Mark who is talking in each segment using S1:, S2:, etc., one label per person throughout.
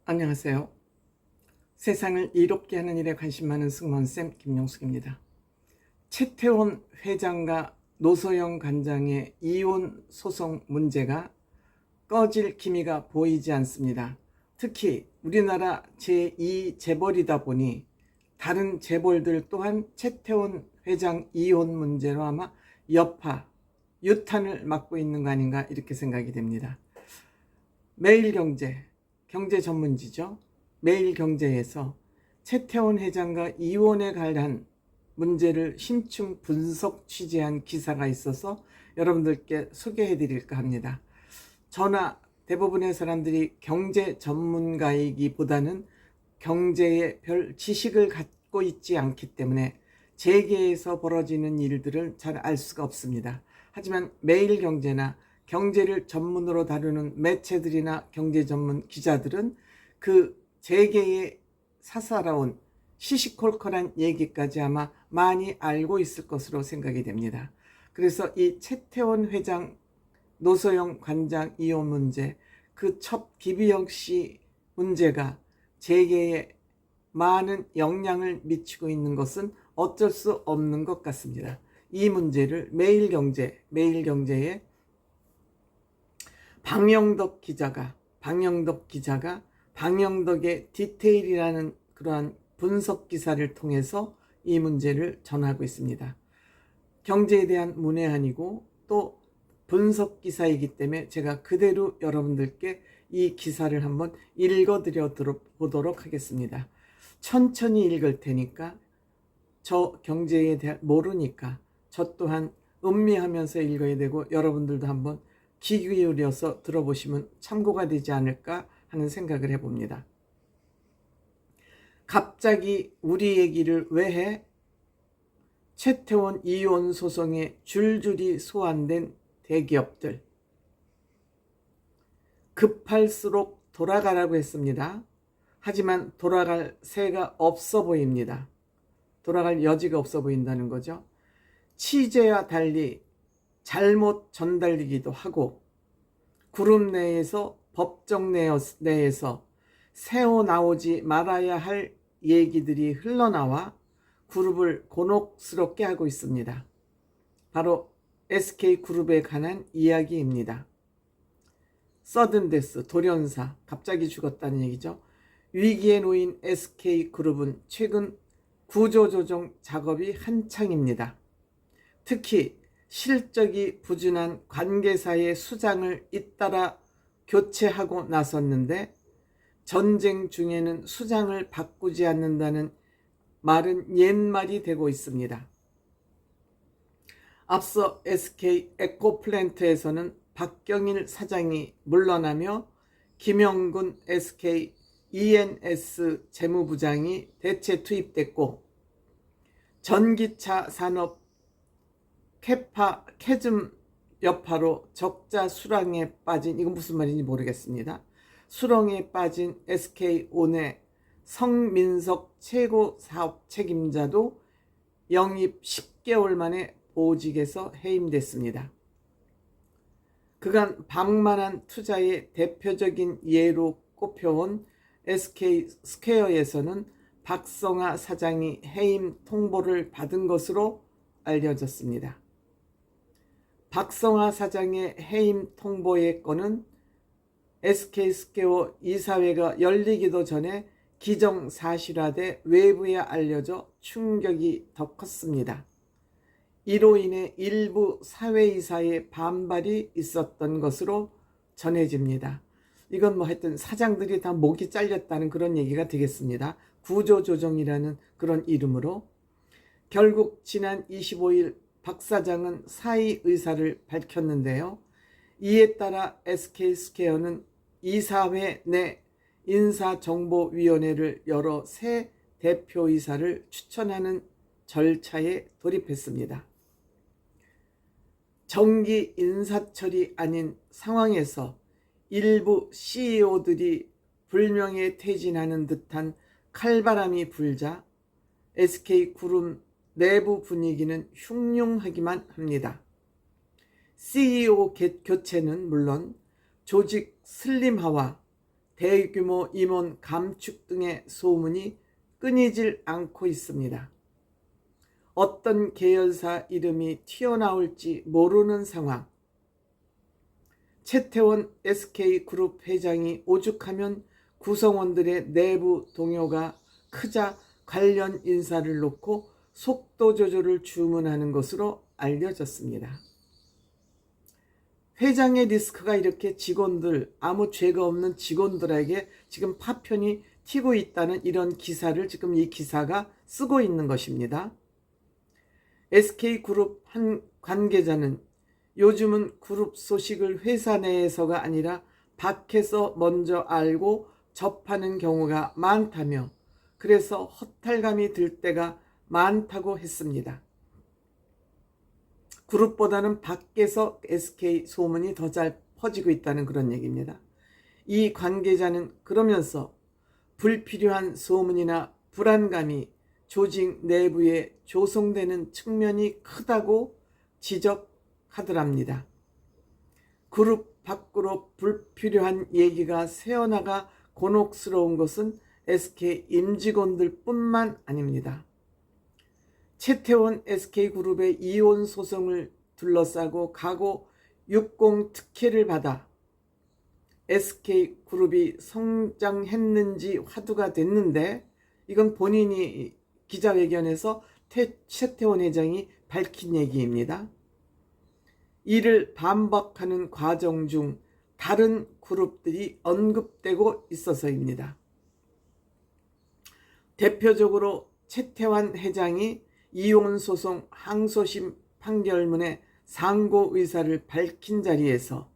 S1: 안녕하세요. 세상을 이롭게 하는 일에 관심 많은 승무원쌤 김용숙입니다. 최태원 회장과 노소영 관장의 이혼 소송 문제가 꺼질 기미가 보이지 않습니다. 특히 우리나라 제2재벌이다 보니 다른 재벌들 또한 최태원 회장 이혼 문제로 아마 여파, 유탄을 맞고 있는 거 아닌가 이렇게 생각이 됩니다. 매일경제, 경제 전문지죠. 매일경제에서 최태원 회장과 이혼에 관한 문제를 심층 분석 취재한 기사가 있어서 여러분들께 소개해 드릴까 합니다. 저나 대부분의 사람들이 경제 전문가이기보다는 경제에 별 지식을 갖고 있지 않기 때문에 재계에서 벌어지는 일들을 잘 알 수가 없습니다. 하지만 매일경제나 경제를 전문으로 다루는 매체들이나 경제 전문 기자들은 그 재계의 사사로운 시시콜콜한 얘기까지 아마 많이 알고 있을 것으로 생각이 됩니다. 그래서 이 최태원 회장, 노소영 관장 이혼 문제, 그 첫 기비영 씨 문제가 재계에 많은 영향을 미치고 있는 것은 어쩔 수 없는 것 같습니다. 이 문제를 매일경제의 방영덕 기자가 방영덕의 디테일이라는 그러한 분석 기사를 통해서 이 문제를 전하고 있습니다. 경제에 대한 문외한이고 또 분석 기사이기 때문에 제가 그대로 여러분들께 이 기사를 한번 읽어드려 보도록 하겠습니다. 천천히 읽을 테니까 저 경제에 대해 모르니까 저 또한 음미하면서 읽어야 되고 여러분들도 한번 귀 기울여서 들어보시면 참고가 되지 않을까 하는 생각을 해봅니다. 갑자기 우리 얘기를 왜 해? 최태원 이혼 소송에 줄줄이 소환된 대기업들. 급할수록 돌아가라고 했습니다. 하지만 돌아갈 새가 없어 보입니다. 돌아갈 여지가 없어 보인다는 거죠. 취재와 달리 잘못 전달되기도 하고 그룹 내에서 법정 내에서 새어나오지 말아야 할 얘기들이 흘러나와 그룹을 곤혹스럽게 하고 있습니다. 바로 SK그룹에 관한 이야기입니다. 서든데스, 돌연사, 갑자기 죽었다는 얘기죠. 위기에 놓인 SK그룹은 최근 구조조정 작업이 한창입니다. 특히 실적이 부진한 관계사의 수장을 잇따라 교체하고 나섰는데 전쟁 중에는 수장을 바꾸지 않는다는 말은 옛말이 되고 있습니다. 앞서 SK 에코플랜트에서는 박경일 사장이 물러나며 김영군 SK ENS 재무부장이 대체 투입됐고 전기차 산업 캐즘 여파로 적자 수렁에 빠진, 이건 무슨 말인지 모르겠습니다. 수렁에 빠진 SK온의 성민석 최고 사업 책임자도 영입 10개월 만에 보직에서 해임됐습니다. 그간 방만한 투자의 대표적인 예로 꼽혀온 SK스퀘어에서는 박성하 사장이 해임 통보를 받은 것으로 알려졌습니다. 박성하 사장의 해임 통보의 건은 SK스퀘어 이사회가 열리기도 전에 기정사실화돼 외부에 알려져 충격이 더 컸습니다. 이로 인해 일부 사회이사의 반발이 있었던 것으로 전해집니다. 이건 뭐 하여튼 사장들이 다 목이 잘렸다는 그런 얘기가 되겠습니다. 구조조정이라는 그런 이름으로. 결국 지난 25일 박 사장은 사의 의사를 밝혔는데요. 이에 따라 SK스퀘어는 이사회 내 인사정보위원회를 열어 새 대표이사를 추천하는 절차에 돌입했습니다. 정기 인사철이 아닌 상황에서 일부 CEO들이 불명예 퇴진하는 듯한 칼바람이 불자 SK그룹 내부 분위기는 흉흉하기만 합니다. CEO 교체는 물론 조직 슬림화와 대규모 임원 감축 등의 소문이 끊이질 않고 있습니다. 어떤 계열사 이름이 튀어나올지 모르는 상황. 최태원 SK그룹 회장이 오죽하면 구성원들의 내부 동요가 크자 관련 인사를 놓고 속도 조절을 주문하는 것으로 알려졌습니다. 회장의 리스크가 이렇게 직원들, 아무 죄가 없는 직원들에게 지금 파편이 튀고 있다는 이런 기사를 지금 이 기사가 쓰고 있는 것입니다. SK그룹 한 관계자는 요즘은 그룹 소식을 회사 내에서가 아니라 밖에서 먼저 알고 접하는 경우가 많다며 그래서 허탈감이 들 때가 많다고 했습니다. 그룹보다는 밖에서 SK 소문이 더 잘 퍼지고 있다는 그런 얘기입니다. 이 관계자는 그러면서 불필요한 소문이나 불안감이 조직 내부에 조성되는 측면이 크다고 지적하더랍니다. 그룹 밖으로 불필요한 얘기가 새어나가 곤혹스러운 것은 SK 임직원들 뿐만 아닙니다. 최태원 SK그룹의 이혼 소송을 둘러싸고 과거 60 특혜를 받아 SK그룹이 성장했는지 화두가 됐는데 이건 본인이 기자회견에서 최태원 회장이 밝힌 얘기입니다. 이를 반박하는 과정 중 다른 그룹들이 언급되고 있어서입니다. 대표적으로 최태원 회장이 이혼소송 항소심 판결문의 상고 의사를 밝힌 자리에서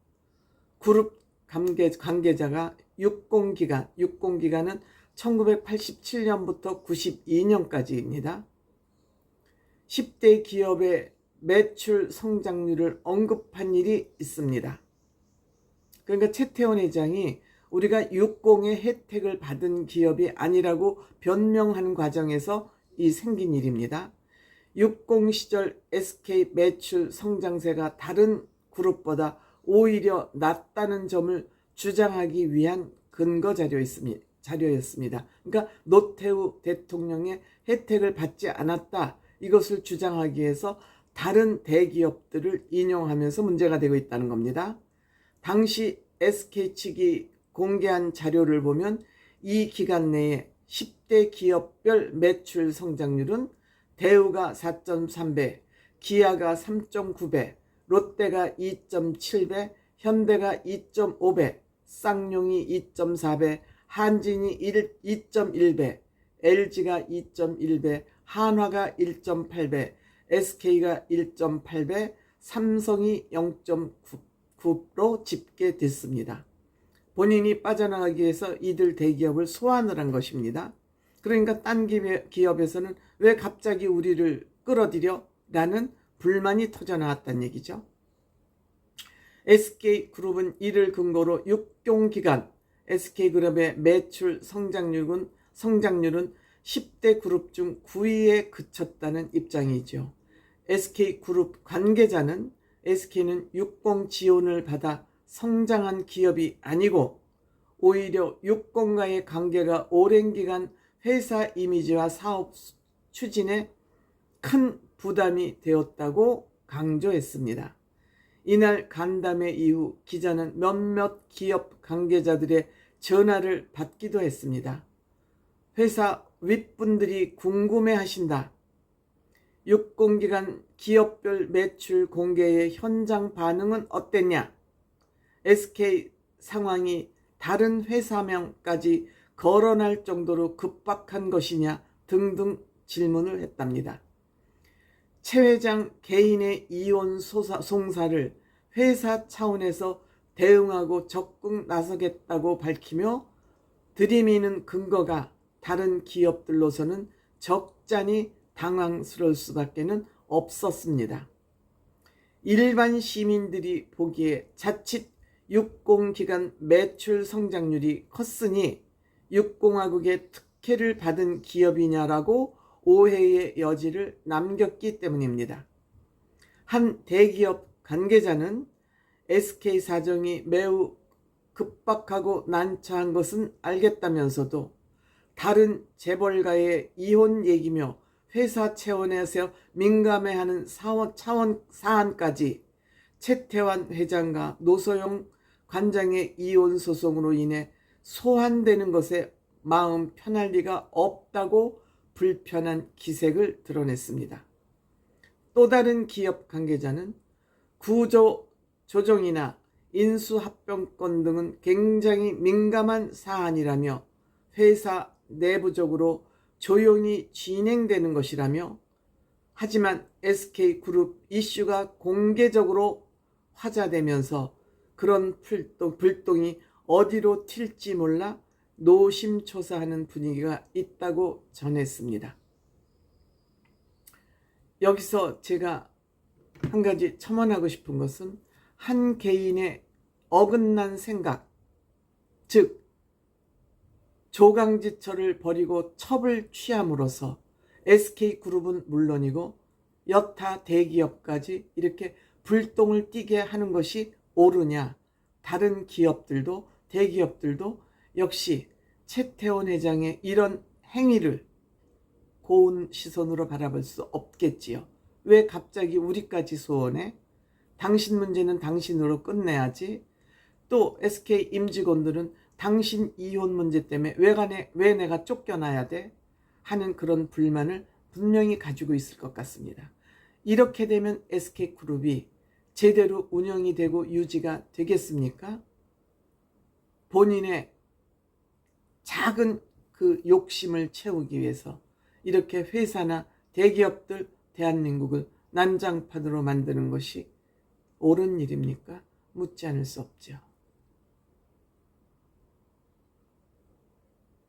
S1: 그룹 관계자가 60기간은 1987년부터 92년까지입니다. 10대 기업의 매출 성장률을 언급한 일이 있습니다. 그러니까 최태원 회장이 우리가 60의 혜택을 받은 기업이 아니라고 변명하는 과정에서 이 생긴 일입니다. 60 시절 SK 매출 성장세가 다른 그룹보다 오히려 낮다는 점을 주장하기 위한 근거 자료였습니다. 그러니까 노태우 대통령의 혜택을 받지 않았다. 이것을 주장하기 위해서 다른 대기업들을 인용하면서 문제가 되고 있다는 겁니다. 당시 SK 측이 공개한 자료를 보면 이 기간 내에 10대 기업별 매출 성장률은 대우가 4.3배, 기아가 3.9배, 롯데가 2.7배, 현대가 2.5배, 쌍용이 2.4배, 한진이 2.1배, LG가 2.1배, 한화가 1.8배, SK가 1.8배, 삼성이 0.9로 집계됐습니다. 본인이 빠져나가기 위해서 이들 대기업을 소환을 한 것입니다. 그러니까 딴 기업에서는 왜 갑자기 우리를 끌어들여? 라는 불만이 터져나왔다는 얘기죠. SK그룹은 이를 근거로 6개월 기간 SK그룹의 매출 성장률은 10대 그룹 중 9위에 그쳤다는 입장이죠. SK그룹 관계자는 SK는 60 지원을 받아 성장한 기업이 아니고 오히려 60과의 관계가 오랜 기간 회사 이미지와 사업 추진에 큰 부담이 되었다고 강조했습니다. 이날 간담회 이후 기자는 몇몇 기업 관계자들의 전화를 받기도 했습니다. 회사 윗분들이 궁금해하신다. 60 기간 기업별 매출 공개의 현장 반응은 어땠냐? SK 상황이 다른 회사명까지 거론할 정도로 급박한 것이냐 등등 질문을 했답니다. 최 회장 개인의 이혼 송사를 회사 차원에서 대응하고 적극 나서겠다고 밝히며 들이미는 근거가 다른 기업들로서는 적잖이 당황스러울 수밖에 없었습니다. 일반 시민들이 보기에 자칫 60 기간 매출 성장률이 컸으니 60화국의 특혜를 받은 기업이냐라고 오해의 여지를 남겼기 때문입니다. 한 대기업 관계자는 SK 사정이 매우 급박하고 난처한 것은 알겠다면서도 다른 재벌가의 이혼 얘기며 회사 차원에서 민감해하는 사안까지 최태환 회장과 노소영 관장의 이혼 소송으로 인해 소환되는 것에 마음 편할 리가 없다고 불편한 기색을 드러냈습니다. 또 다른 기업 관계자는 구조 조정이나 인수합병권 등은 굉장히 민감한 사안이라며 회사 내부적으로 조용히 진행되는 것이라며, 하지만 SK그룹 이슈가 공개적으로 화자되면서 그런 불똥이 어디로 튈지 몰라 노심초사하는 분위기가 있다고 전했습니다. 여기서 제가 한 가지 첨언하고 싶은 것은 한 개인의 어긋난 생각, 즉 조강지처를 버리고 첩을 취함으로써 SK그룹은 물론이고 여타 대기업까지 이렇게 불똥을 띠게 하는 것이 옳으냐, 다른 기업들도 대기업들도 역시 최태원 회장의 이런 행위를 고운 시선으로 바라볼 수 없겠지요. 왜 갑자기 우리까지 소원해? 당신 문제는 당신으로 끝내야지. 또 SK 임직원들은 당신 이혼 문제 때문에 왜 내가 쫓겨나야 돼? 하는 그런 불만을 분명히 가지고 있을 것 같습니다. 이렇게 되면 SK그룹이 제대로 운영이 되고 유지가 되겠습니까? 본인의 작은 그 욕심을 채우기 위해서 이렇게 회사나 대기업들, 대한민국을 난장판으로 만드는 것이 옳은 일입니까? 묻지 않을 수 없죠.